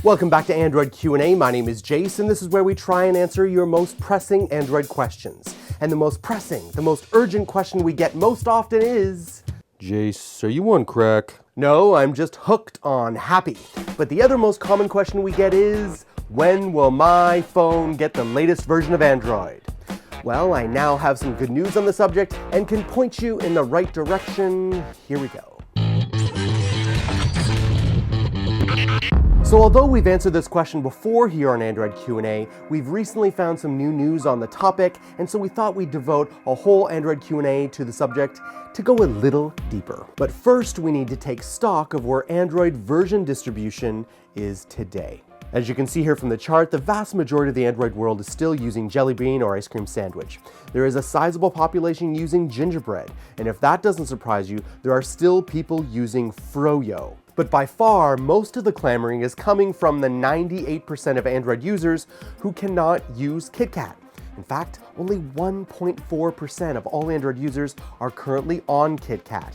Welcome back to Android Q&A. My name is Jayce, and this is where we try and answer your most pressing Android questions. And the most pressing, the most urgent question we get most often is... Jayce, are you on crack? No, I'm just hooked on happy. But the other most common question we get is, when will my phone get the latest version of Android? Well, I now have some good news on the subject and can point you in the right direction. Here we go. So although we've answered this question before here on Android Q&A, we've recently found some new news on the topic, and so we thought we'd devote a whole Android Q&A to the subject to go a little deeper. But first, we need to take stock of where Android version distribution is today. As you can see here from the chart, the vast majority of the Android world is still using Jelly Bean or Ice Cream Sandwich. There is a sizable population using Gingerbread, and if that doesn't surprise you, there are still people using Froyo. But by far, most of the clamoring is coming from the 98% of Android users who cannot use KitKat. In fact, only 1.4% of all Android users are currently on KitKat.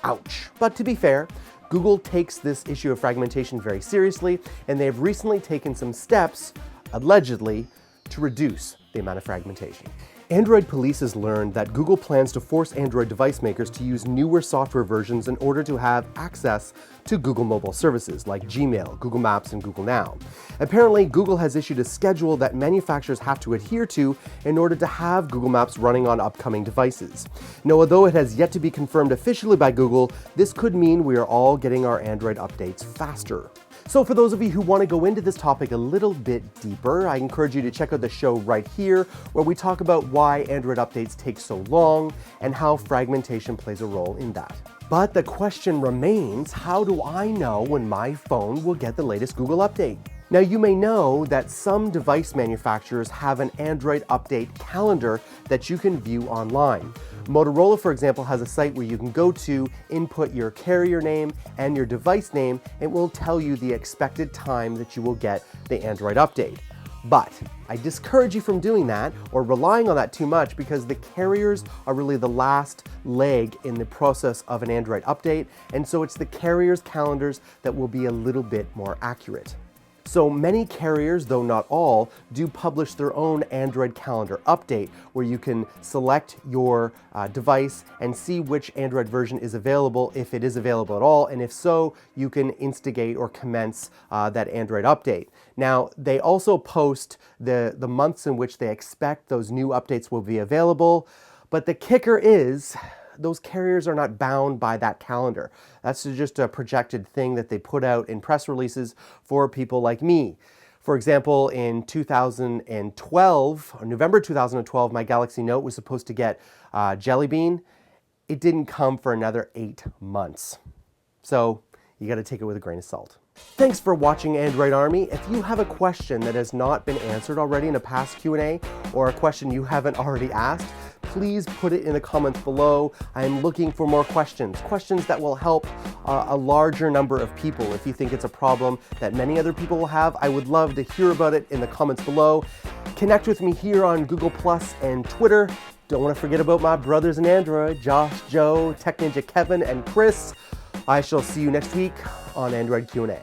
Ouch. But to be fair, Google takes this issue of fragmentation very seriously, and they've recently taken some steps, allegedly, to reduce the amount of fragmentation. Android Police has learned that Google plans to force Android device makers to use newer software versions in order to have access to Google mobile services like Gmail, Google Maps, and Google Now. Apparently, Google has issued a schedule that manufacturers have to adhere to in order to have Google Maps running on upcoming devices. Now, although it has yet to be confirmed officially by Google, this could mean we are all getting our Android updates faster. So for those of you who want to go into this topic a little bit deeper, I encourage you to check out the show right here, where we talk about why Android updates take so long and how fragmentation plays a role in that. But the question remains, how do I know when my phone will get the latest Google update? Now, you may know that some device manufacturers have an Android update calendar that you can view online. Motorola, for example, has a site where you can go to, input your carrier name and your device name, and it will tell you the expected time that you will get the Android update. But I discourage you from doing that or relying on that too much, because the carriers are really the last leg in the process of an Android update, and so it's the carriers' calendars that will be a little bit more accurate. So many carriers, though not all, do publish their own Android calendar update, where you can select your device and see which Android version is available, if it is available at all, and if so, you can instigate or commence that Android update. Now, they also post the months in which they expect those new updates will be available, but the kicker is, those carriers are not bound by that calendar. That's just a projected thing that they put out in press releases for people like me. For example, in 2012, or November 2012, my Galaxy Note was supposed to get Jelly Bean. It didn't come for another 8 months. So you got to take it with a grain of salt. Thanks for watching Android Army. If you have a question that has not been answered already in a past Q&A, or a question you haven't already asked, please put it in the comments below. I'm looking for more questions that will help a larger number of people. If you think it's a problem that many other people will have, I would love to hear about it in the comments below. Connect with me here on Google+ and Twitter. Don't want to forget about my brothers in Android, Josh, Joe, Tech Ninja Kevin, and Chris. I shall see you next week on Android Q&A.